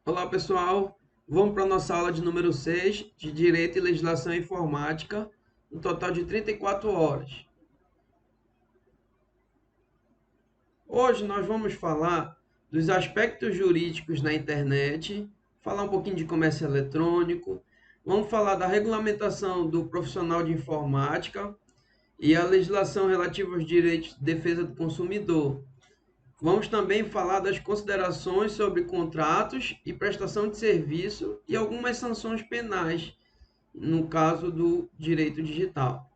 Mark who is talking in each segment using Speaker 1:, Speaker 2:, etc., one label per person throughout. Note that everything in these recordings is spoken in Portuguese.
Speaker 1: Olá, pessoal. Vamos para a nossa aula de número 6 de Direito e Legislação Informática, um total de 34 horas. Hoje nós vamos falar dos aspectos jurídicos na internet, falar um pouquinho de comércio eletrônico, vamos falar da regulamentação do profissional de informática e a legislação relativa aos direitos de defesa do consumidor. Vamos também falar das considerações sobre contratos e prestação de serviço e algumas sanções penais no caso do direito digital.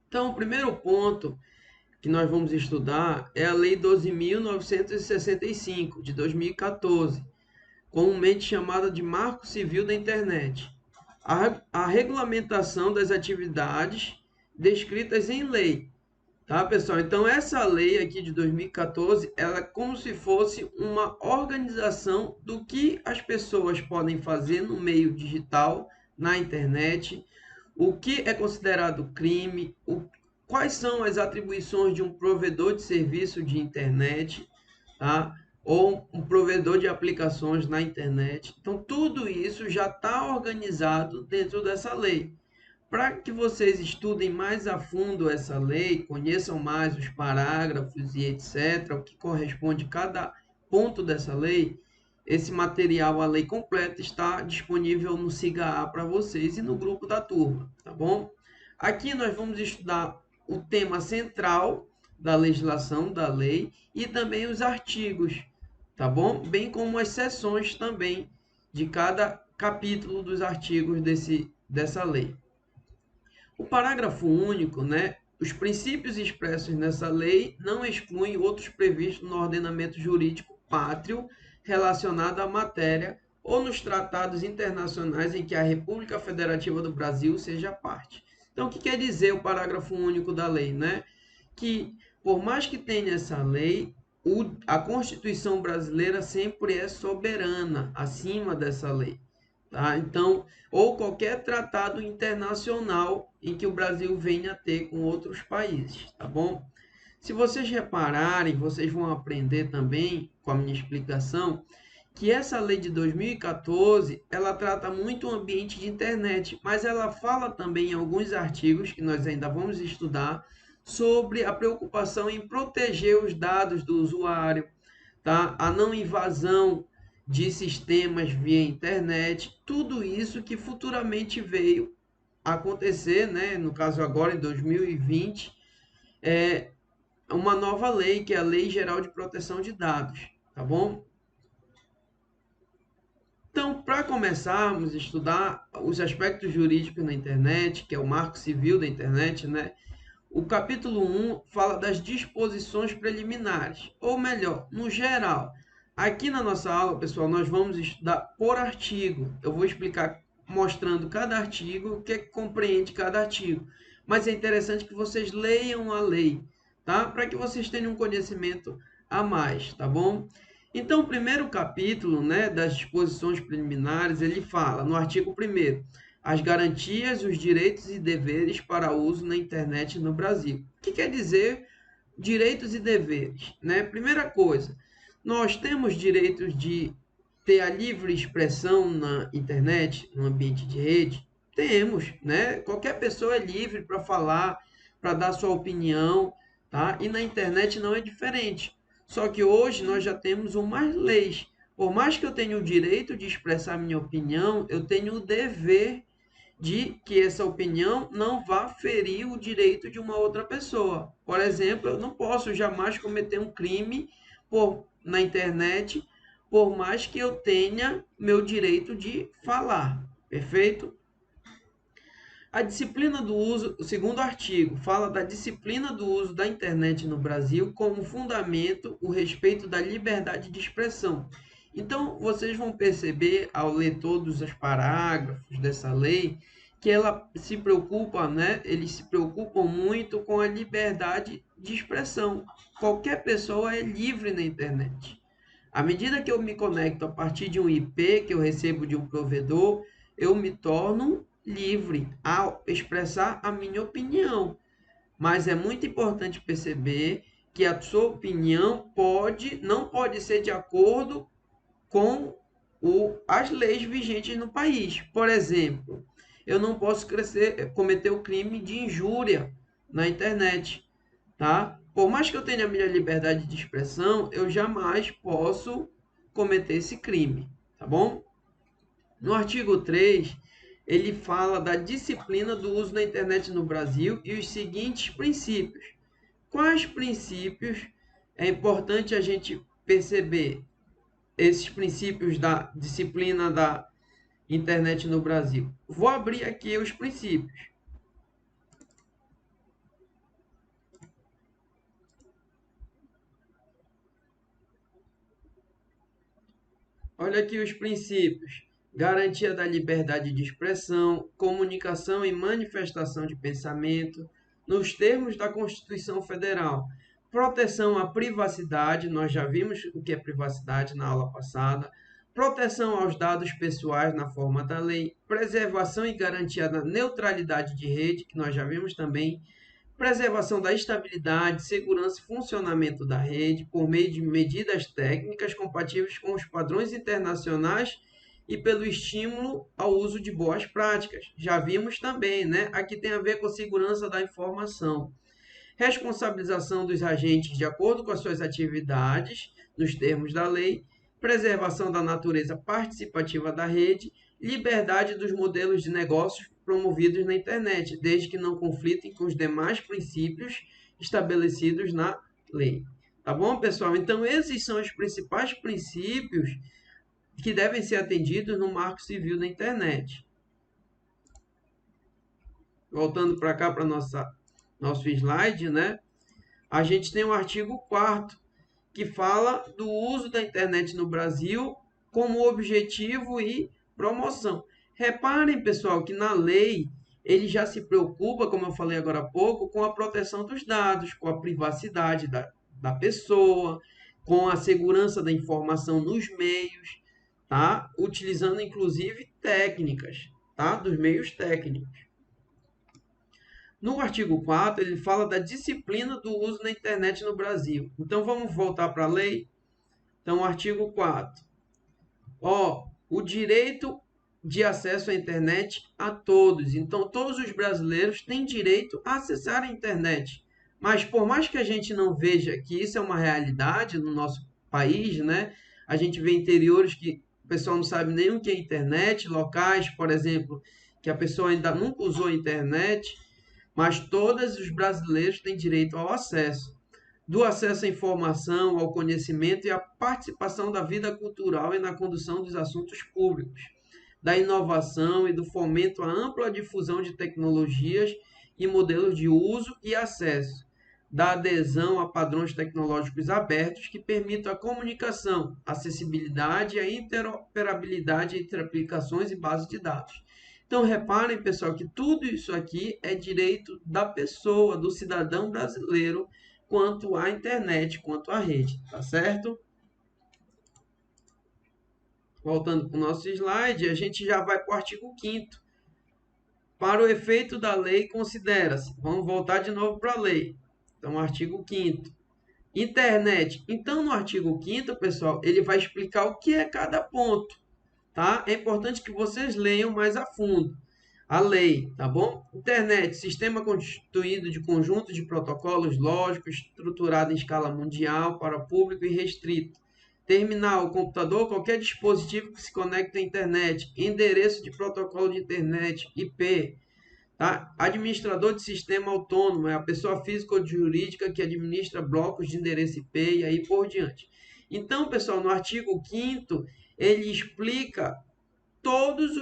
Speaker 1: Então, o primeiro ponto que nós vamos estudar é a Lei 12.965, de 2014, comumente chamada de Marco Civil da Internet. A regulamentação das atividades descritas em lei. Tá, pessoal? Então, essa lei aqui de 2014, ela é como se fosse uma organização do que as pessoas podem fazer no meio digital, na internet, o que é considerado crime, quais são as atribuições de um provedor de serviço de internet, tá? Ou um provedor de aplicações na internet. Então, tudo isso já está organizado dentro dessa lei. Para que vocês estudem mais a fundo essa lei, conheçam mais os parágrafos e etc., o que corresponde a cada ponto dessa lei, esse material, a lei completa, está disponível no SIGA-A para vocês e no grupo da turma, tá bom? Aqui nós vamos estudar o tema central da legislação da lei e também os artigos, tá bom? Bem como as seções também de cada capítulo dos artigos dessa lei. O parágrafo único, né? Os princípios expressos nessa lei não excluem outros previstos no ordenamento jurídico pátrio relacionado à matéria ou nos tratados internacionais em que a República Federativa do Brasil seja parte. Então, o que quer dizer o parágrafo único da lei, né? Que, por mais que tenha essa lei, a Constituição brasileira sempre é soberana acima dessa lei. Tá? Então, ou qualquer tratado internacional em que o Brasil venha a ter com outros países, tá bom? Se vocês repararem, vocês vão aprender também com a minha explicação que essa lei de 2014, ela trata muito o ambiente de internet, mas ela fala também em alguns artigos que nós ainda vamos estudar sobre a preocupação em proteger os dados do usuário, tá? A não invasão de sistemas via internet, tudo isso que futuramente veio acontecer, né? No caso agora em 2020, é uma nova lei, que é a Lei Geral de Proteção de Dados, tá bom? Então, para começarmos a estudar os aspectos jurídicos na internet, que é o Marco Civil da internet, né? O capítulo 1 fala das disposições preliminares, ou melhor, no geral. Aqui na nossa aula, pessoal, nós vamos estudar por artigo. Eu vou explicar mostrando cada artigo, o que é que compreende cada artigo. Mas é interessante que vocês leiam a lei, tá? Para que vocês tenham um conhecimento a mais, tá bom? Então, o primeiro capítulo, né, das disposições preliminares, ele fala no artigo 1º, as garantias, os direitos e deveres para uso na internet no Brasil. O que quer dizer direitos e deveres? Né? Primeira coisa, nós temos direitos de ter a livre expressão na internet, no ambiente de rede? Temos, né? Qualquer pessoa é livre para falar, para dar sua opinião, tá? E na internet não é diferente. Só que hoje nós já temos umas leis. Por mais que eu tenha o direito de expressar minha opinião, eu tenho o dever de que essa opinião não vá ferir o direito de uma outra pessoa. Por exemplo, eu não posso jamais cometer um crime na internet, por mais que eu tenha meu direito de falar. Perfeito? A disciplina do uso, o segundo artigo, fala da disciplina do uso da internet no Brasil como fundamento o respeito da liberdade de expressão. Então, vocês vão perceber, ao ler todos os parágrafos dessa lei, que ela se preocupa, né? Eles se preocupam muito com a liberdade de expressão. Qualquer pessoa é livre na internet. À medida que eu me conecto a partir de um IP que eu recebo de um provedor, eu me torno livre ao expressar a minha opinião. Mas é muito importante perceber que a sua opinião não pode ser de acordo com as leis vigentes no país. Por exemplo, eu não posso cometer o crime de injúria na internet, tá? Por mais que eu tenha a minha liberdade de expressão, eu jamais posso cometer esse crime, tá bom? No artigo 3, ele fala da disciplina do uso da internet no Brasil e os seguintes princípios. Quais princípios é importante a gente perceber? Esses princípios da disciplina da internet no Brasil. Vou abrir aqui os princípios. Olha aqui os princípios: garantia da liberdade de expressão, comunicação e manifestação de pensamento, nos termos da Constituição Federal. Proteção à privacidade, nós já vimos o que é privacidade na aula passada. Proteção aos dados pessoais na forma da lei. Preservação e garantia da neutralidade de rede, que nós já vimos também. Preservação da estabilidade, segurança e funcionamento da rede por meio de medidas técnicas compatíveis com os padrões internacionais e pelo estímulo ao uso de boas práticas. Já vimos também, né? Aqui tem a ver com segurança da informação. Responsabilização dos agentes de acordo com as suas atividades, nos termos da lei. Preservação da natureza participativa da rede. Liberdade dos modelos de negócios promovidos na internet, desde que não conflitem com os demais princípios estabelecidos na lei. Tá bom, pessoal? Então, esses são os principais princípios que devem ser atendidos no Marco Civil da internet. Voltando para cá, para nosso slide, né? A gente tem o artigo 4º, que fala do uso da internet no Brasil como objetivo e promoção. Reparem, pessoal, que na lei ele já se preocupa, como eu falei agora há pouco, com a proteção dos dados, com a privacidade da pessoa, com a segurança da informação nos meios, tá? Utilizando inclusive técnicas, tá? Dos meios técnicos. No artigo 4º, ele fala da disciplina do uso da internet no Brasil. Então, vamos voltar para a lei. Então, artigo 4º. O direito de acesso à internet a todos. Então, todos os brasileiros têm direito a acessar a internet. Mas, por mais que a gente não veja que isso é uma realidade no nosso país, né? A gente vê interiores que o pessoal não sabe nem o que é internet, locais, por exemplo, que a pessoa ainda nunca usou a internet, mas todos os brasileiros têm direito ao acesso. Do acesso à informação, ao conhecimento e à participação da vida cultural e na condução dos assuntos públicos, da inovação e do fomento à ampla difusão de tecnologias e modelos de uso e acesso, da adesão a padrões tecnológicos abertos que permitam a comunicação, acessibilidade e a interoperabilidade entre aplicações e bases de dados. Então, reparem, pessoal, que tudo isso aqui é direito da pessoa, do cidadão brasileiro, quanto à internet, quanto à rede, tá certo? Voltando para o nosso slide, a gente já vai para o artigo 5º. Para o efeito da lei, considera-se. Vamos voltar de novo para a lei. Então, artigo 5º. Internet. Então, no artigo 5º, pessoal, ele vai explicar o que é cada ponto, tá? É importante que vocês leiam mais a fundo a lei, tá bom? Internet, sistema constituído de conjunto de protocolos lógicos, estruturado em escala mundial para público e restrito. Terminal, computador, qualquer dispositivo que se conecte à internet. Endereço de protocolo de internet, IP. Tá? Administrador de sistema autônomo, é a pessoa física ou jurídica que administra blocos de endereço IP e aí por diante. Então, pessoal, no artigo 5º, ele explica todos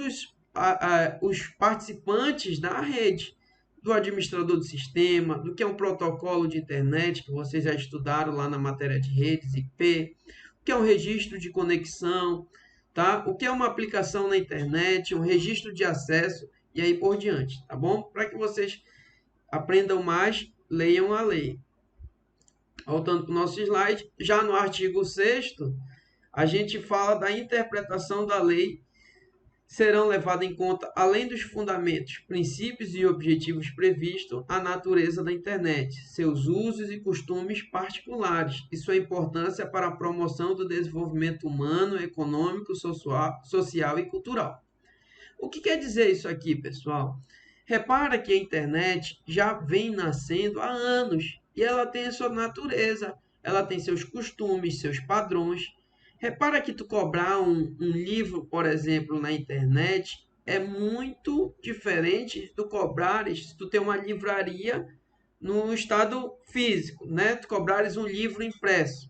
Speaker 1: os participantes da rede, do administrador do sistema, do que é um protocolo de internet, que vocês já estudaram lá na matéria de redes IP, o que é um registro de conexão, tá? O que é uma aplicação na internet, um registro de acesso e aí por diante, tá bom? Para que vocês aprendam mais, leiam a lei. Voltando para o nosso slide, já no artigo 6º, a gente fala da interpretação da lei serão levados em conta, além dos fundamentos, princípios e objetivos previstos, a natureza da internet, seus usos e costumes particulares e sua importância para a promoção do desenvolvimento humano, econômico, social e cultural. O que quer dizer isso aqui, pessoal? Repara que a internet já vem nascendo há anos e ela tem a sua natureza, ela tem seus costumes, seus padrões. Repara que tu cobrar um livro, por exemplo, na internet é muito diferente de tu cobrares, se tu tem uma livraria no estado físico, né? Tu cobrares um livro impresso.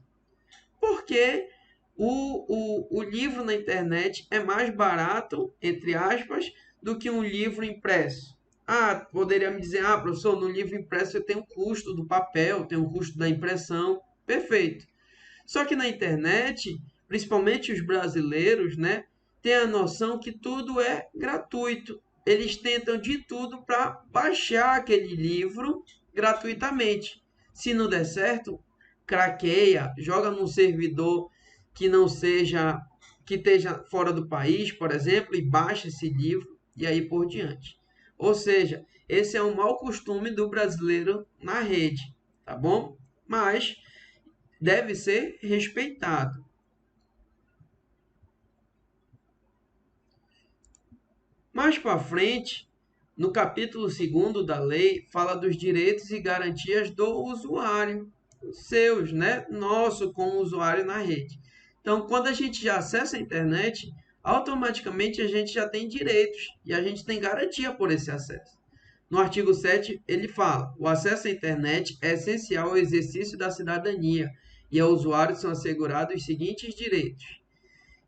Speaker 1: Porque o livro na internet é mais barato, entre aspas, do que um livro impresso. Ah, poderia me dizer, professor, no livro impresso eu tenho o custo do papel, tenho o custo da impressão. Perfeito. Só que na internet, principalmente os brasileiros, né, têm a noção que tudo é gratuito. Eles tentam de tudo para baixar aquele livro gratuitamente. Se não der certo, craqueia, joga num servidor que não seja, que esteja fora do país, por exemplo, e baixa esse livro e aí por diante. Ou seja, esse é um mau costume do brasileiro na rede, tá bom? Mas deve ser respeitado. Mais para frente, no capítulo 2º da lei, fala dos direitos e garantias do usuário, seus, né? Nosso como usuário na rede. Então, quando a gente já acessa a internet, automaticamente a gente já tem direitos e a gente tem garantia por esse acesso. No artigo 7, ele fala: o acesso à internet é essencial ao exercício da cidadania e ao usuário são assegurados os seguintes direitos.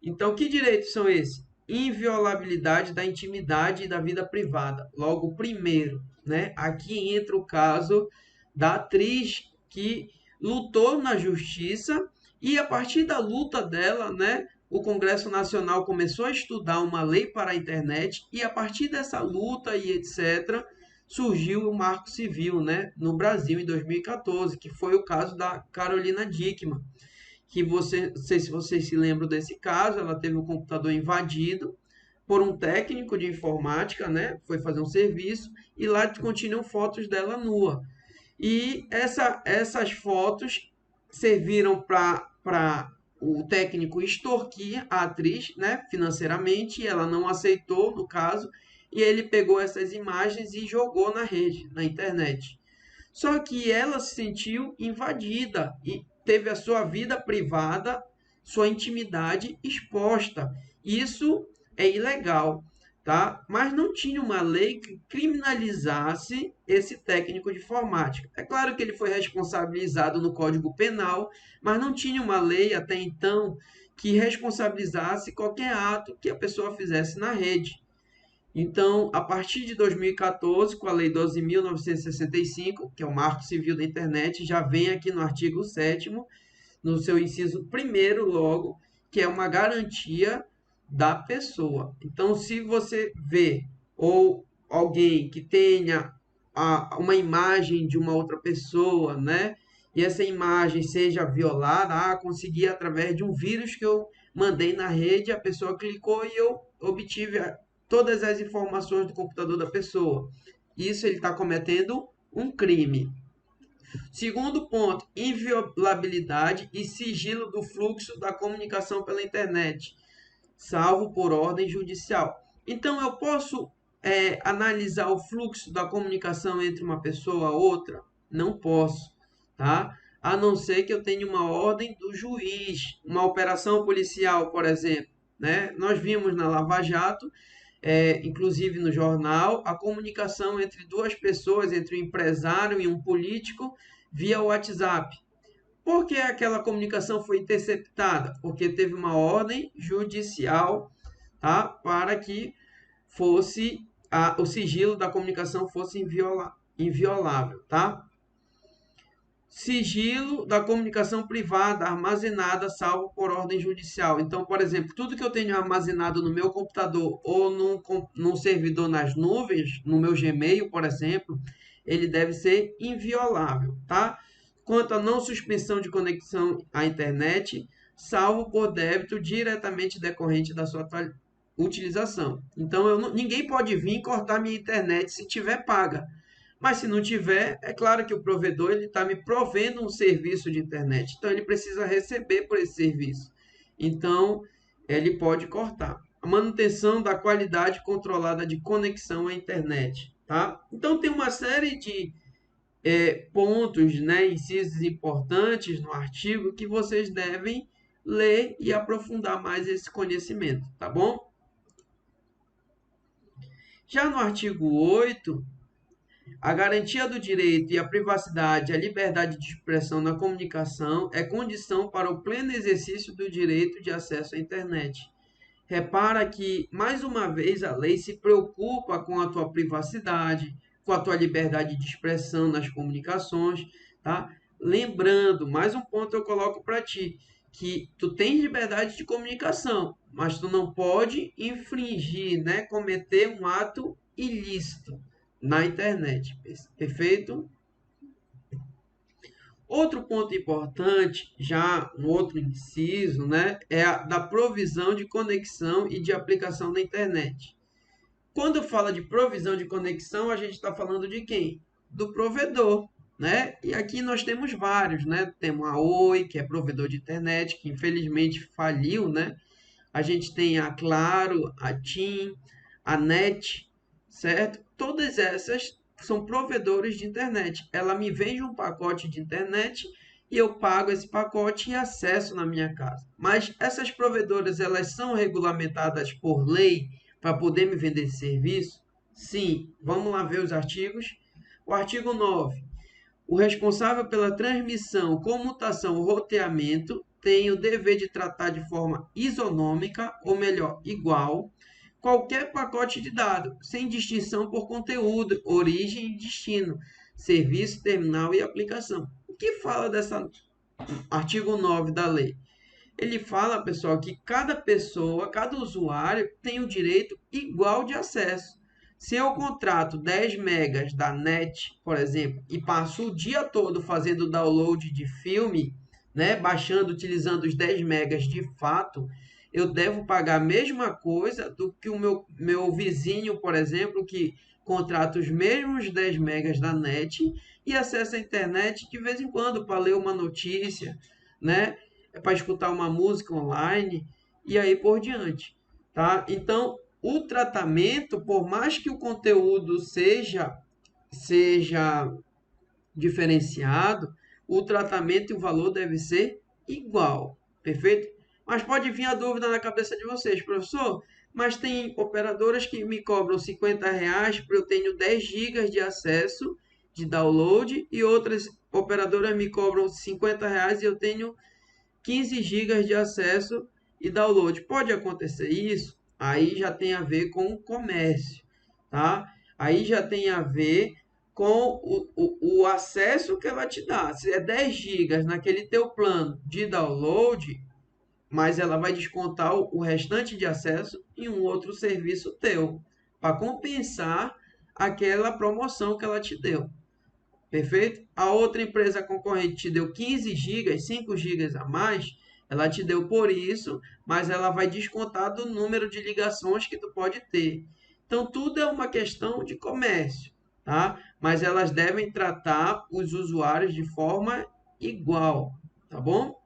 Speaker 1: Então, que direitos são esses? Inviolabilidade da intimidade e da vida privada. Logo, primeiro, né? Aqui entra o caso da atriz que lutou na justiça e a partir da luta dela, né? O Congresso Nacional começou a estudar uma lei para a internet e a partir dessa luta e etc., surgiu o Marco Civil, né? No Brasil em 2014, que foi o caso da Carolina Dickmann, que você, não sei se vocês se lembram desse caso, ela teve o computador invadido por um técnico de informática, né? Foi fazer um serviço e lá continuam fotos dela nua. E essas fotos serviram para o técnico extorquir a atriz, né, financeiramente, e ela não aceitou, no caso, e ele pegou essas imagens e jogou na rede, na internet. Só que ela se sentiu invadida e teve a sua vida privada, sua intimidade exposta. Isso é ilegal, tá? Mas não tinha uma lei que criminalizasse esse técnico de informática. É claro que ele foi responsabilizado no Código Penal, mas não tinha uma lei até então que responsabilizasse qualquer ato que a pessoa fizesse na rede. Então, a partir de 2014, com a Lei 12.965, que é o Marco Civil da Internet, já vem aqui no artigo 7º, no seu inciso 1º logo, que é uma garantia da pessoa. Então, se você vê ou alguém que tenha uma imagem de uma outra pessoa, né? E essa imagem seja violada, consegui através de um vírus que eu mandei na rede, a pessoa clicou e eu obtive todas as informações do computador da pessoa. Isso ele está cometendo um crime. Segundo ponto, inviolabilidade e sigilo do fluxo da comunicação pela internet, salvo por ordem judicial. Então, eu posso analisar o fluxo da comunicação entre uma pessoa e outra? Não posso, tá? A não ser que eu tenha uma ordem do juiz, uma operação policial, por exemplo, né? Nós vimos na Lava Jato, inclusive no jornal, a comunicação entre duas pessoas, entre um empresário e um político, via WhatsApp. Por que aquela comunicação foi interceptada? Porque teve uma ordem judicial, tá? Para que fosse o sigilo da comunicação fosse inviolável, tá? Sigilo da comunicação privada armazenada, salvo por ordem judicial. Então, por exemplo, tudo que eu tenho armazenado no meu computador ou num servidor nas nuvens, no meu Gmail, por exemplo, ele deve ser inviolável, tá? Quanto à não suspensão de conexão à internet, salvo por débito diretamente decorrente da sua utilização. Então, ninguém pode vir cortar minha internet se tiver paga. Mas se não tiver, é claro que o provedor ele está me provendo um serviço de internet. Então, ele precisa receber por esse serviço. Então, ele pode cortar. A manutenção da qualidade controlada de conexão à internet. Tá? Então, tem uma série de pontos, né, incisos importantes no artigo que vocês devem ler e aprofundar mais esse conhecimento, tá bom? Já no artigo 8, a garantia do direito e a privacidade e a liberdade de expressão na comunicação é condição para o pleno exercício do direito de acesso à internet. Repara que, mais uma vez, a lei se preocupa com a tua privacidade, com a tua liberdade de expressão nas comunicações, tá? Lembrando, mais um ponto eu coloco para ti, que tu tens liberdade de comunicação, mas tu não pode infringir, né, cometer um ato ilícito na internet. Perfeito? Outro ponto importante, já um outro inciso, né, é a da provisão de conexão e de aplicação da internet. Quando fala de provisão de conexão, a gente está falando de quem? Do provedor, né? E aqui nós temos vários, né? Temos a Oi, que é provedor de internet, que infelizmente faliu, né? A gente tem a Claro, a TIM, a NET, certo? Todas essas são provedores de internet. Ela me vende um pacote de internet e eu pago esse pacote e acesso na minha casa. Mas essas provedoras, elas são regulamentadas por lei para poder me vender esse serviço? Sim. Vamos lá ver os artigos. O artigo 9. O responsável pela transmissão, comutação ou roteamento tem o dever de tratar de forma isonômica, ou melhor, igual, qualquer pacote de dados, sem distinção por conteúdo, origem e destino, serviço, terminal e aplicação. O que fala dessa artigo 9 da lei? Ele fala, pessoal, que cada pessoa, cada usuário tem o direito igual de acesso. Se eu contrato 10 megas da net, por exemplo, e passo o dia todo fazendo download de filme, né, baixando, utilizando os 10 megas de fato, eu devo pagar a mesma coisa do que o meu vizinho, por exemplo, que contrata os mesmos 10 megas da net e acessa a internet de vez em quando para ler uma notícia, né, para escutar uma música online e aí por diante, tá? Então, o tratamento, por mais que o conteúdo seja diferenciado, o tratamento e o valor deve ser igual, perfeito? Mas pode vir a dúvida na cabeça de vocês, professor, mas tem operadoras que me cobram R$ 50 para eu ter 10 GB de acesso, de download, e outras operadoras me cobram R$ 50 e eu tenho 15 GB de acesso e download. Pode acontecer isso? Aí já tem a ver com o comércio, tá? Aí já tem a ver com o acesso que ela te dá. Se é 10 GB naquele teu plano de download, mas ela vai descontar o restante de acesso em um outro serviço teu, para compensar aquela promoção que ela te deu. Perfeito? A outra empresa concorrente te deu 15 gigas, 5 gigas a mais, ela te deu por isso, mas ela vai descontar do número de ligações que tu pode ter. Então, tudo é uma questão de comércio, tá? Mas elas devem tratar os usuários de forma igual, tá bom?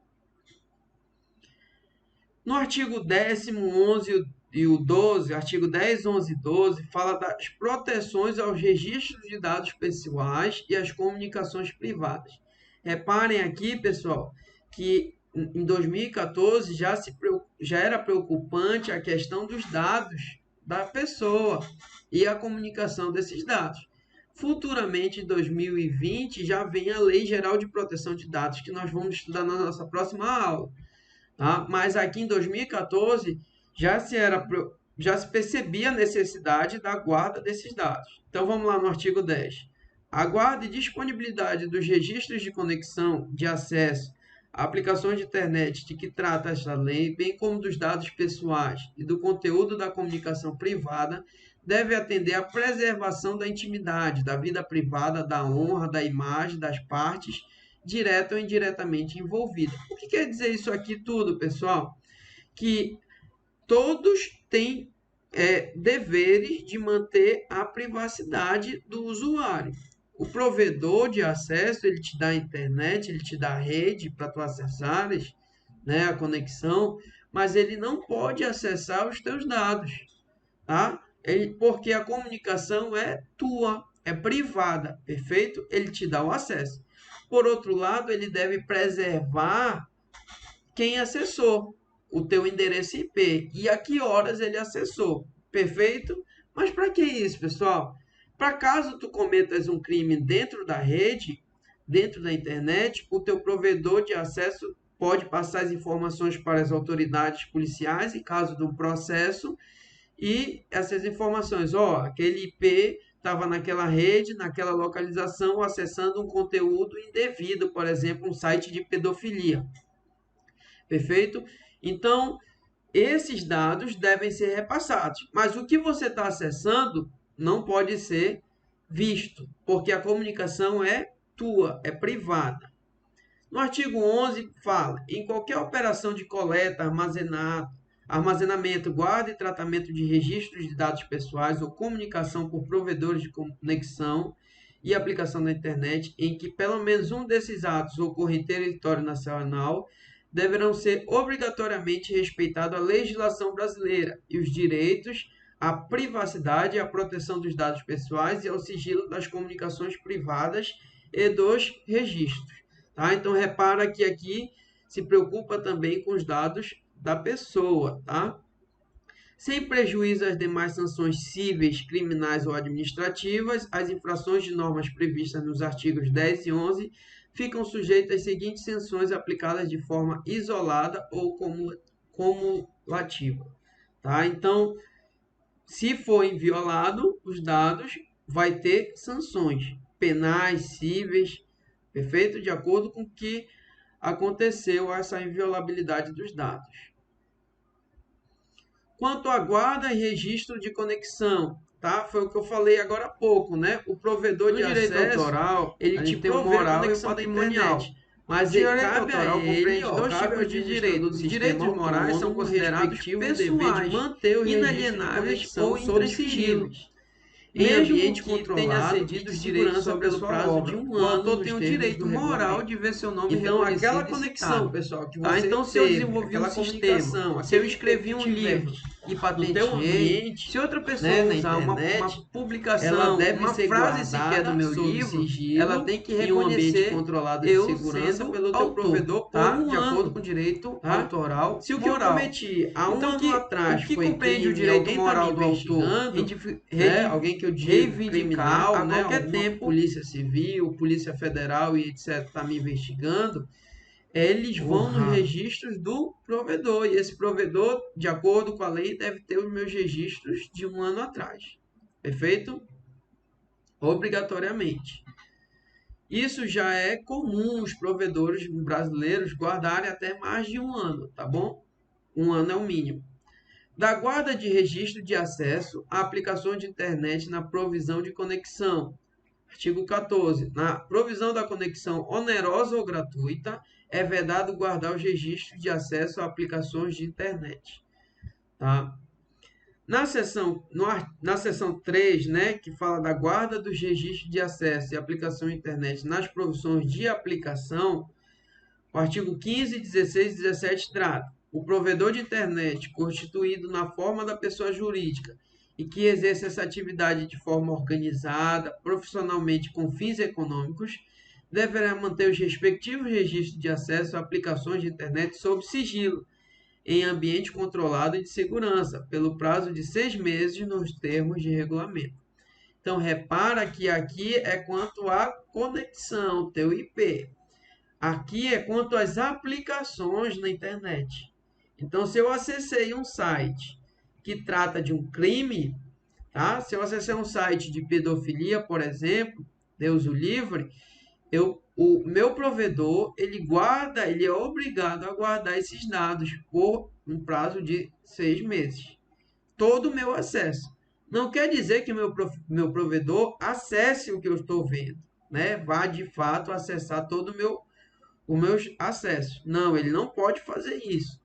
Speaker 1: No artigo 10º, 11 e o 12, artigo 10, 11 e 12, fala das proteções aos registros de dados pessoais e às comunicações privadas. Reparem aqui, pessoal, que em 2014 já era preocupante a questão dos dados da pessoa e a comunicação desses dados. Futuramente, em 2020, já vem a Lei Geral de Proteção de Dados, que nós vamos estudar na nossa próxima aula. Tá? Mas aqui em 2014 já se percebia a necessidade da guarda desses dados. Então vamos lá no artigo 10. A guarda e disponibilidade dos registros de conexão, de acesso a aplicações de internet de que trata esta lei, bem como dos dados pessoais e do conteúdo da comunicação privada, deve atender à preservação da intimidade, da vida privada, da honra, da imagem das partes direta ou indiretamente envolvida. O que quer dizer isso aqui tudo, pessoal? Que todos têm deveres de manter a privacidade do usuário. O provedor de acesso, ele te dá a internet, ele te dá a rede para tu acessares, né, a conexão, mas ele não pode acessar os teus dados, tá? Porque a comunicação é tua, é privada, perfeito? Ele te dá o acesso. Por outro lado, ele deve preservar quem acessou o teu endereço IP e a que horas ele acessou, perfeito? Mas para que isso, pessoal? Para caso tu cometas um crime dentro da rede, dentro da internet, o teu provedor de acesso pode passar as informações para as autoridades policiais em caso de um processo e essas informações, aquele IP estava naquela rede, naquela localização, acessando um conteúdo indevido, por exemplo, um site de pedofilia. Perfeito? Então, esses dados devem ser repassados. Mas o que você está acessando não pode ser visto, porque a comunicação é tua, é privada. No artigo 11 fala, em qualquer operação de coleta, armazenamento, guarda e tratamento de registros de dados pessoais ou comunicação por provedores de conexão e aplicação da internet, em que pelo menos um desses atos ocorra em território nacional, deverão ser obrigatoriamente respeitados a legislação brasileira e os direitos à privacidade e à proteção dos dados pessoais e ao sigilo das comunicações privadas e dos registros. Tá? Então, repara que aqui se preocupa também com os dados da pessoa, tá? Sem prejuízo às demais sanções cíveis, criminais ou administrativas, as infrações de normas previstas nos artigos 10 e 11 ficam sujeitas às seguintes sanções aplicadas de forma isolada ou cumulativa. Tá? Então, se for inviolado os dados, vai ter sanções penais, cíveis, perfeito? De acordo com o que aconteceu essa inviolabilidade dos dados. Quanto à guarda e registro de conexão, tá? Foi o que eu falei agora há pouco, né? O provedor de direito autoral, ele te tem moral e patrimonial. Mas cabe a ele, dois tipos de direitos. Os direitos morais são considerados pessoais, inalienáveis ou intransferíveis. Em ambiente controlado, tenha cedido sobre o prazo de um ano, o autor tem o direito moral de ver seu nome reconhecido. Então, aquela conexão, pessoal, que você então, se eu desenvolvi um sistema, se eu escrevi um livro e patenteei, se outra pessoa usar uma publicação, uma frase sequer do meu livro, ela tem que reconhecer controlado de segurança pelo teu provedor, de acordo com o direito autoral. Se o que eu cometi há um ano atrás foi compreende o direito moral do autor, alguém que eu digo criminal, a qualquer tempo, Polícia Civil, Polícia Federal e etc. está me investigando, eles vão nos registros do provedor. E esse provedor, de acordo com a lei, deve ter os meus registros de um ano atrás. Perfeito? Obrigatoriamente. Isso já é comum os provedores brasileiros guardarem até mais de um ano, tá bom? Um ano é o mínimo. Da guarda de registro de acesso a aplicações de internet na provisão de conexão. Artigo 14. Na provisão da conexão onerosa ou gratuita, é vedado guardar os registros de acesso a aplicações de internet. Tá? Na seção 3, né, que fala da guarda dos registros de acesso e aplicação de internet nas provisões de aplicação, o artigo 15, 16 e 17 trata: o provedor de internet constituído na forma da pessoa jurídica e que exerce essa atividade de forma organizada, profissionalmente com fins econômicos, deverá manter os respectivos registros de acesso a aplicações de internet sob sigilo, em ambiente controlado e de segurança, pelo prazo de 6 meses nos termos de regulamento. Então, repara que aqui é quanto à conexão, teu IP. Aqui é quanto às aplicações na internet. Então, se eu acessei um site que trata de um crime, tá? Se eu acessei um site de pedofilia, por exemplo, Deus o livre, o meu provedor, ele é obrigado a guardar esses dados por um prazo de 6 meses. Todo o meu acesso. Não quer dizer que meu provedor acesse o que eu estou vendo, né? Vá de fato acessar todo os meus acessos. Não, ele não pode fazer isso,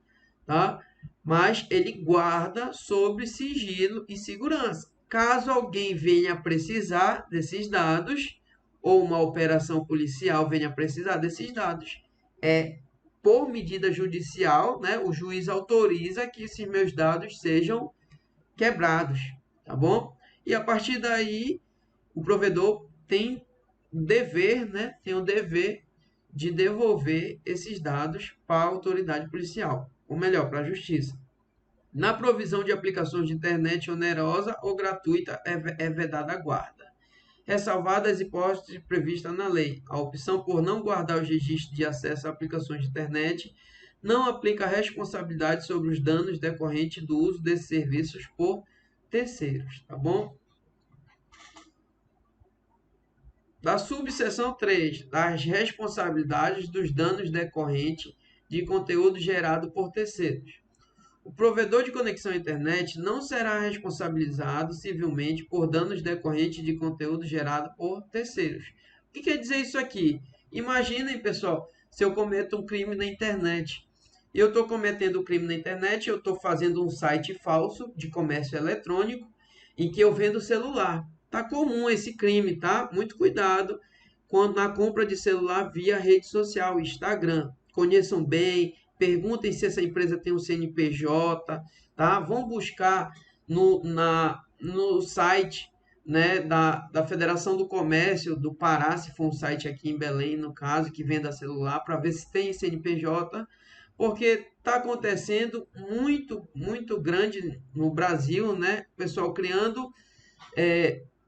Speaker 1: tá? mas ele guarda sob sigilo e segurança. Caso alguém venha precisar desses dados, ou uma operação policial venha precisar desses dados, por medida judicial, né, o juiz autoriza que esses meus dados sejam quebrados, tá bom? E a partir daí, o provedor tem dever, né, tem o dever de devolver esses dados para a autoridade policial, ou melhor, para a justiça. Na provisão de aplicações de internet onerosa ou gratuita é vedada a guarda. Ressalvadas as hipóteses previstas na lei, a opção por não guardar os registros de acesso a aplicações de internet não aplica responsabilidade sobre os danos decorrentes do uso desses serviços por terceiros, tá bom? Da subseção 3, das responsabilidades dos danos decorrentes de conteúdo gerado por terceiros. O provedor de conexão à internet não será responsabilizado civilmente por danos decorrentes de conteúdo gerado por terceiros. O que quer dizer isso aqui? Imaginem, pessoal, se eu cometo um crime na internet. Eu estou cometendo um crime na internet, eu estou fazendo um site falso de comércio eletrônico em que eu vendo celular. Tá comum esse crime, tá? Muito cuidado quando na compra de celular via rede social, Instagram. Conheçam bem, perguntem se essa empresa tem um CNPJ, tá? Vão buscar no site, né, da Federação do Comércio do Pará, se for um site aqui em Belém, no caso, que venda celular, para ver se tem CNPJ, porque está acontecendo muito grande no Brasil, né? O pessoal criando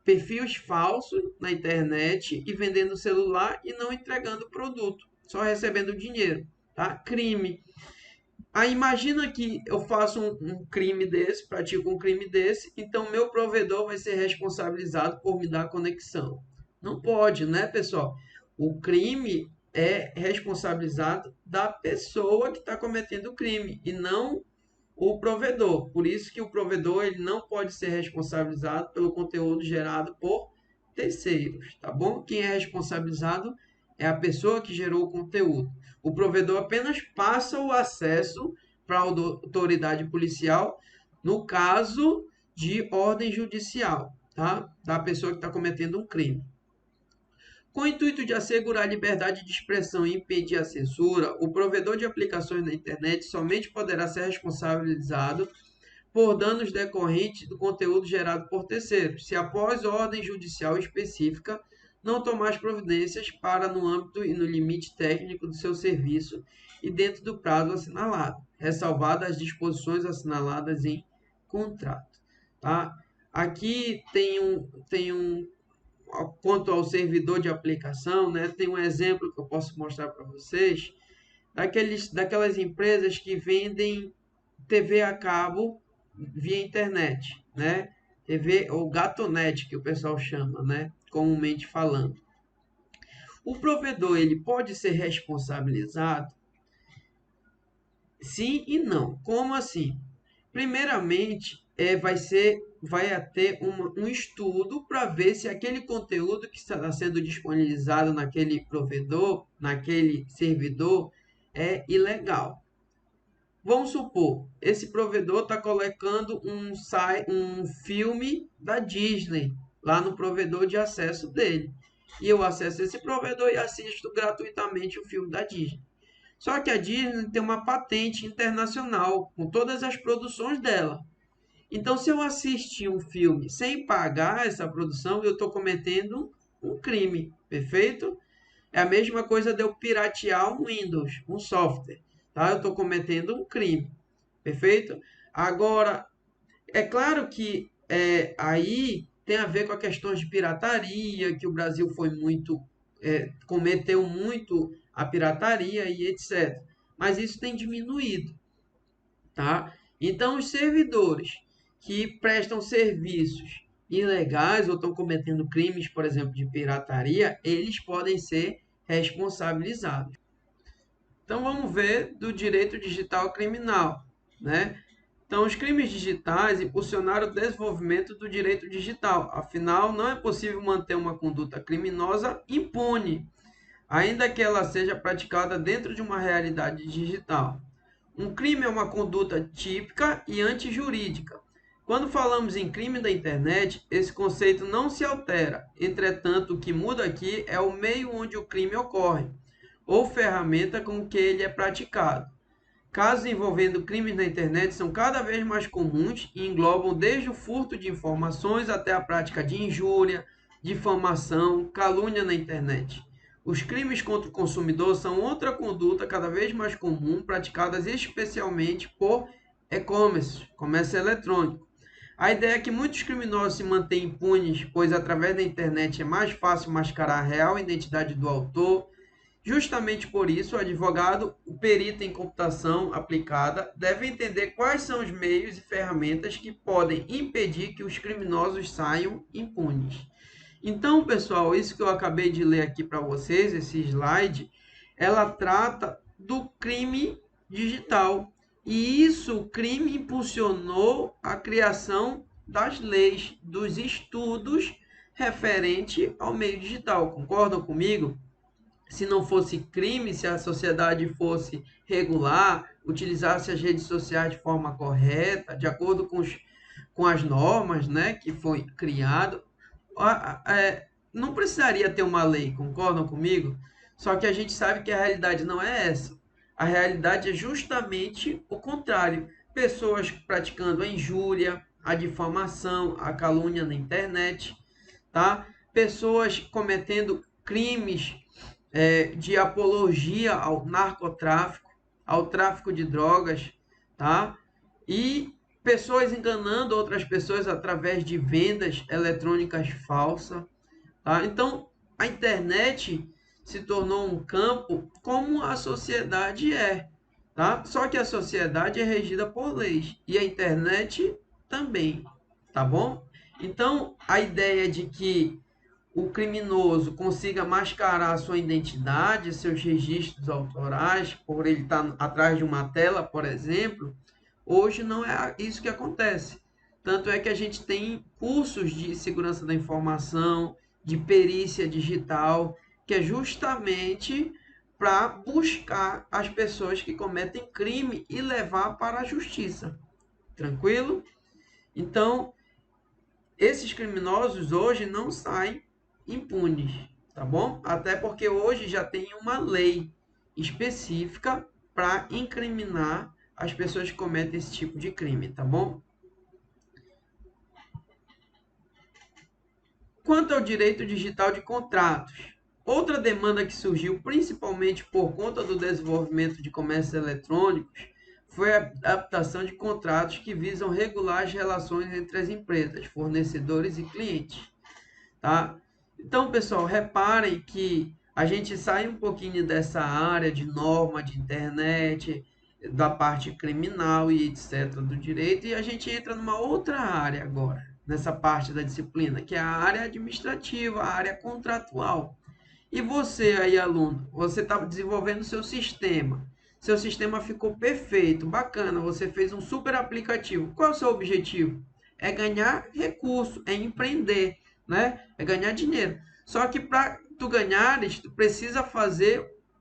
Speaker 1: perfis falsos na internet e vendendo celular e não entregando produto, só recebendo dinheiro, tá? Crime. Aí imagina que eu faço um crime desse, pratico um crime desse, então meu provedor vai ser responsabilizado por me dar conexão. Não pode, né, pessoal? O crime é responsabilizado da pessoa que está cometendo o crime e não o provedor. Por isso que o provedor ele não pode ser responsabilizado pelo conteúdo gerado por terceiros, tá bom? Quem é responsabilizado é a pessoa que gerou o conteúdo. O provedor apenas passa o acesso para a autoridade policial no caso de ordem judicial, tá? Da pessoa que está cometendo um crime. Com o intuito de assegurar a liberdade de expressão e impedir a censura, o provedor de aplicações na internet somente poderá ser responsabilizado por danos decorrentes do conteúdo gerado por terceiros, se após ordem judicial específica não tomar as providências para, no âmbito e no limite técnico do seu serviço e dentro do prazo assinalado, ressalvadas as disposições assinaladas em contrato. Tá? Aqui tem um quanto ao servidor de aplicação, né, tem um exemplo que eu posso mostrar para vocês, daquelas empresas que vendem TV a cabo via internet, né? TV ou Gatonet, que o pessoal chama, né? Comumente falando. O provedor ele pode ser responsabilizado? Sim e não. Como assim? Primeiramente, vai ter um estudo para ver se aquele conteúdo que está sendo disponibilizado naquele provedor, naquele servidor, é ilegal. Vamos supor, esse provedor está colocando um filme da Disney lá no provedor de acesso dele. E eu acesso esse provedor e assisto gratuitamente o filme da Disney. Só que a Disney tem uma patente internacional com todas as produções dela. Então, se eu assistir um filme sem pagar essa produção, eu estou cometendo um crime, perfeito? É a mesma coisa de eu piratear um Windows, um software, tá? Eu estou cometendo um crime, perfeito? Agora, é claro que aí tem a ver com a questão de pirataria, que o Brasil foi cometeu muito a pirataria e etc. Mas isso tem diminuído, tá? Então, os servidores que prestam serviços ilegais ou estão cometendo crimes, por exemplo, de pirataria, eles podem ser responsabilizados. Então, vamos ver do direito digital criminal, né? Então, os crimes digitais impulsionaram o desenvolvimento do direito digital. Afinal, não é possível manter uma conduta criminosa impune, ainda que ela seja praticada dentro de uma realidade digital. Um crime é uma conduta típica e antijurídica. Quando falamos em crime da internet, esse conceito não se altera. Entretanto, o que muda aqui é o meio onde o crime ocorre, ou ferramenta com que ele é praticado. Casos envolvendo crimes na internet são cada vez mais comuns e englobam desde o furto de informações até a prática de injúria, difamação, calúnia na internet. Os crimes contra o consumidor são outra conduta cada vez mais comum, praticadas especialmente por e-commerce, comércio eletrônico. A ideia é que muitos criminosos se mantêm impunes, pois através da internet é mais fácil mascarar a real identidade do autor. Justamente por isso, o advogado, o perito em computação aplicada, deve entender quais são os meios e ferramentas que podem impedir que os criminosos saiam impunes. Então, pessoal, isso que eu acabei de ler aqui para vocês, esse slide, ela trata do crime digital. E isso, o crime impulsionou a criação das leis, dos estudos referente ao meio digital. Concordam comigo? Se não fosse crime, se a sociedade fosse regular, utilizasse as redes sociais de forma correta, de acordo com as normas, né, que foi criado, não precisaria ter uma lei, concordam comigo? Só que a gente sabe que a realidade não é essa. A realidade é justamente o contrário. Pessoas praticando a injúria, a difamação, a calúnia na internet, tá? Pessoas cometendo crimes de apologia ao narcotráfico, ao tráfico de drogas, tá? E pessoas enganando outras pessoas através de vendas eletrônicas falsas, tá? Então, a internet se tornou um campo como a sociedade é, tá? Só que a sociedade é regida por leis e a internet também, tá bom? Então, a ideia de que o criminoso consiga mascarar sua identidade, seus registros autorais, por ele estar atrás de uma tela, por exemplo, hoje não é isso que acontece. Tanto é que a gente tem cursos de segurança da informação, de perícia digital, que é justamente para buscar as pessoas que cometem crime e levar para a justiça. Tranquilo? Então, esses criminosos hoje não saem impunes, tá bom? Até porque hoje já tem uma lei específica para incriminar as pessoas que cometem esse tipo de crime, tá bom? Quanto ao direito digital de contratos, outra demanda que surgiu principalmente por conta do desenvolvimento de comércios eletrônicos foi a adaptação de contratos que visam regular as relações entre as empresas, fornecedores e clientes, tá? Então, pessoal, reparem que a gente sai um pouquinho dessa área de norma de internet, da parte criminal e etc. do direito, e a gente entra numa outra área agora, nessa parte da disciplina, que é a área administrativa, a área contratual. E você aí, aluno, você está desenvolvendo seu sistema. Seu sistema ficou perfeito, bacana, você fez um super aplicativo. Qual é o seu objetivo? É ganhar recurso, é empreender, né? É ganhar dinheiro. Só que para tu ganhares, tu precisa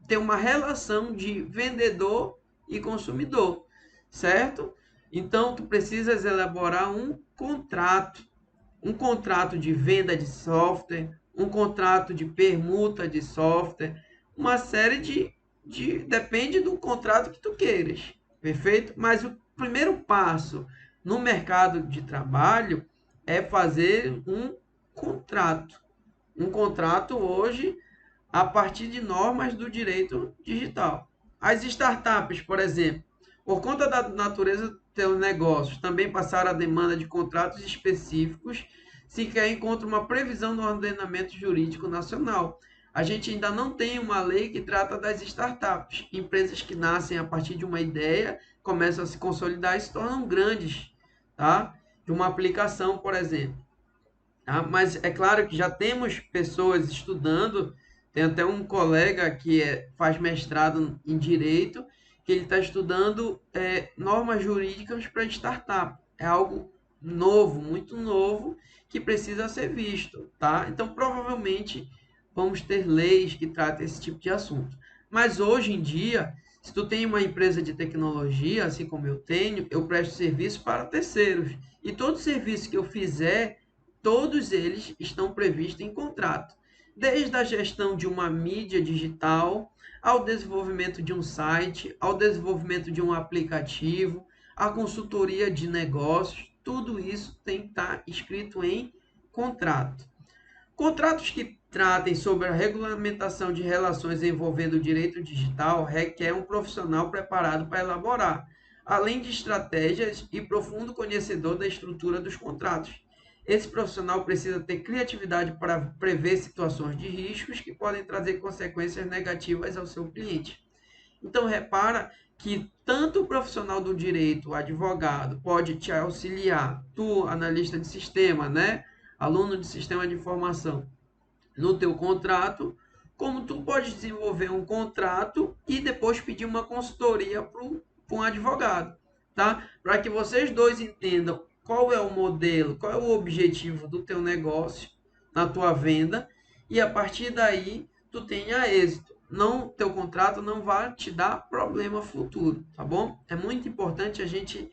Speaker 1: ter uma relação de vendedor e consumidor, certo? Então, tu precisas elaborar um contrato de venda de software, um contrato de permuta de software, uma série depende do contrato que tu queiras, perfeito? Mas o primeiro passo no mercado de trabalho é fazer um contrato. Um contrato hoje a partir de normas do direito digital. As startups, por exemplo, por conta da natureza dos seus negócios, também passaram a demanda de contratos específicos se quer encontrar uma previsão no ordenamento jurídico nacional. A gente ainda não tem uma lei que trata das startups, empresas que nascem a partir de uma ideia, começam a se consolidar e se tornam grandes, tá? De uma aplicação, por exemplo. Tá? Mas é claro que já temos pessoas estudando, tem até um colega que faz mestrado em Direito, que ele está estudando normas jurídicas para startup. É algo novo, muito novo, que precisa ser visto. Tá? Então, provavelmente, vamos ter leis que tratem esse tipo de assunto. Mas hoje em dia, Se tu tem uma empresa de tecnologia, assim como eu tenho, eu presto serviço para terceiros. E todo serviço que eu fizer, todos eles estão previstos em contrato. Desde a gestão de uma mídia digital, ao desenvolvimento de um site, ao desenvolvimento de um aplicativo, a consultoria de negócios, tudo isso tem que estar escrito em contrato. Contratos que tratem sobre a regulamentação de relações envolvendo o direito digital requer um profissional preparado para elaborar, além de estratégias e profundo conhecedor da estrutura dos contratos. Esse profissional precisa ter criatividade para prever situações de riscos que podem trazer consequências negativas ao seu cliente. Então, repara que tanto o profissional do direito, o advogado, pode te auxiliar, tu, analista de sistema, né? Aluno de sistema de informação, no teu contrato, como tu pode desenvolver um contrato e depois pedir uma consultoria para um advogado, tá? Para que vocês dois entendam qual é o modelo, qual é o objetivo do teu negócio, na tua venda, e a partir daí tu tenha êxito. Não, teu contrato não vai te dar problema futuro, tá bom? É muito importante a gente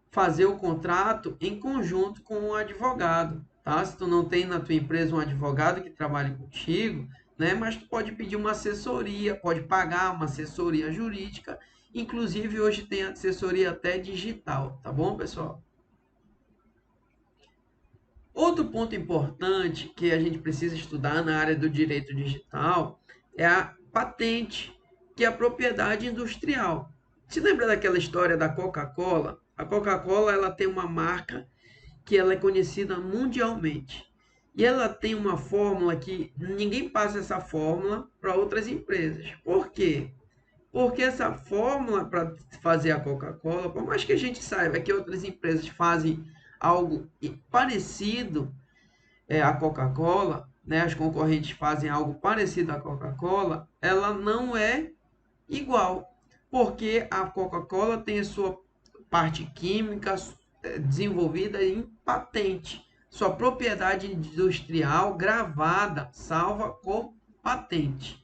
Speaker 1: fazer o contrato em conjunto com um advogado, tá? Se tu não tem na tua empresa um advogado que trabalhe contigo, né? Mas tu pode pedir uma assessoria, pode pagar uma assessoria jurídica, inclusive hoje tem assessoria até digital, tá bom, pessoal? Outro ponto importante que a gente precisa estudar na área do direito digital é a patente, que é a propriedade industrial. Se lembra daquela história da Coca-Cola? A Coca-Cola ela tem uma marca que ela é conhecida mundialmente. E ela tem uma fórmula que ninguém passa essa fórmula para outras empresas. Por quê? Porque essa fórmula para fazer a Coca-Cola, por mais que a gente saiba que outras empresas fazem algo parecido à Coca-Cola, né, as concorrentes fazem algo parecido à Coca-Cola, ela não é igual, porque a Coca-Cola tem a sua parte química desenvolvida em patente, sua propriedade industrial gravada, salva com patente.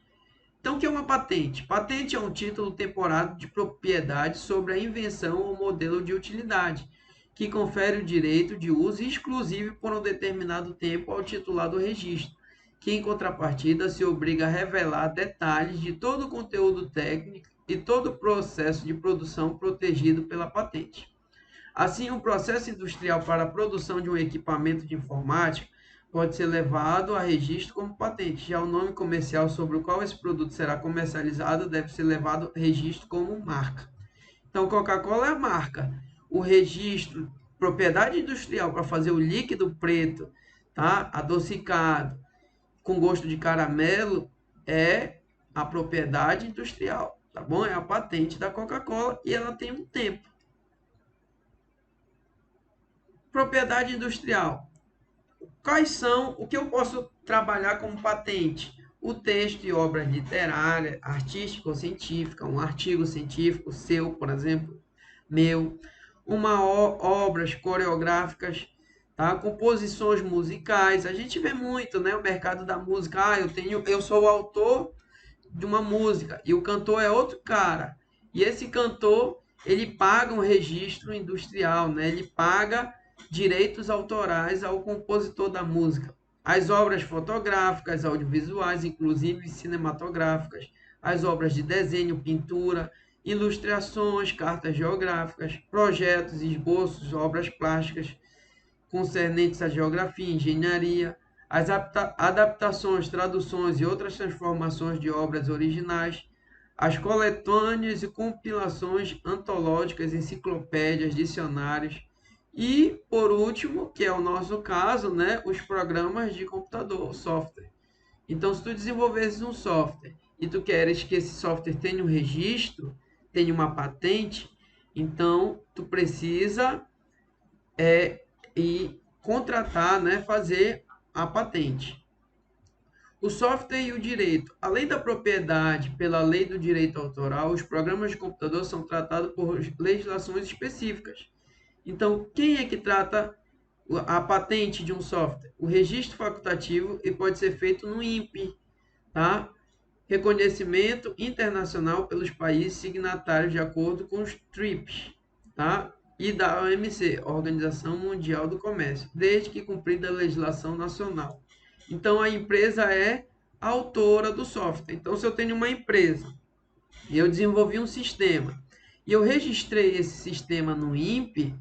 Speaker 1: Então, o que é uma patente? Patente é um título temporário de propriedade sobre a invenção ou modelo de utilidade, que confere o direito de uso exclusivo por um determinado tempo ao titular do registro, que em contrapartida se obriga a revelar detalhes de todo o conteúdo técnico e todo o processo de produção protegido pela patente. Assim, um processo industrial para a produção de um equipamento de informática pode ser levado a registro como patente. Já o nome comercial sobre o qual esse produto será comercializado deve ser levado a registro como marca. Então, Coca-Cola é a marca. O registro, propriedade industrial para fazer o líquido preto, tá? Adocicado, com gosto de caramelo, é a propriedade industrial, tá bom? É a patente da Coca-Cola e ela tem um tempo. Propriedade industrial. Quais são o que eu posso trabalhar como patente? O texto e obra literária, artística ou científica, um artigo científico seu, por exemplo, meu, obras coreográficas, tá? Composições musicais. A gente vê muito, né, o mercado da música. Eu sou o autor de uma música e o cantor é outro cara. E esse cantor, ele paga um registro industrial, né? Ele paga direitos autorais ao compositor da música. As obras fotográficas, audiovisuais, inclusive cinematográficas, as obras de desenho, pintura, ilustrações, cartas geográficas, projetos, esboços, obras plásticas concernentes à geografia, engenharia, as adaptações, traduções e outras transformações de obras originais, as coletâneas e compilações antológicas, enciclopédias, dicionários e, por último, que é o nosso caso, né, os programas de computador, software. Então, se tu desenvolveres um software e tu queres que esse software tenha um registro, tenha uma patente, então tu precisa e contratar, né, fazer a patente. O software e o direito. Além da propriedade pela lei do direito autoral, os programas de computador são tratados por legislações específicas. Então, quem é que trata a patente de um software? O registro facultativo e pode ser feito no INPE, tá? reconhecimento internacional pelos países signatários de acordo com os TRIPS, tá? E da OMC, Organização Mundial do Comércio, desde que cumprida a legislação nacional. Então, a empresa é autora do software. Então, se eu tenho uma empresa e eu desenvolvi um sistema e eu registrei esse sistema no INPE,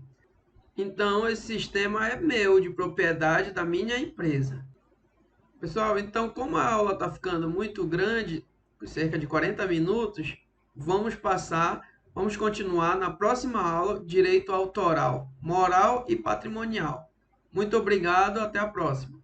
Speaker 1: então esse sistema é meu, de propriedade da minha empresa. Pessoal, então como a aula está ficando muito grande, cerca de 40 minutos, vamos continuar na próxima aula, direito autoral, moral e patrimonial. Muito obrigado, até a próxima.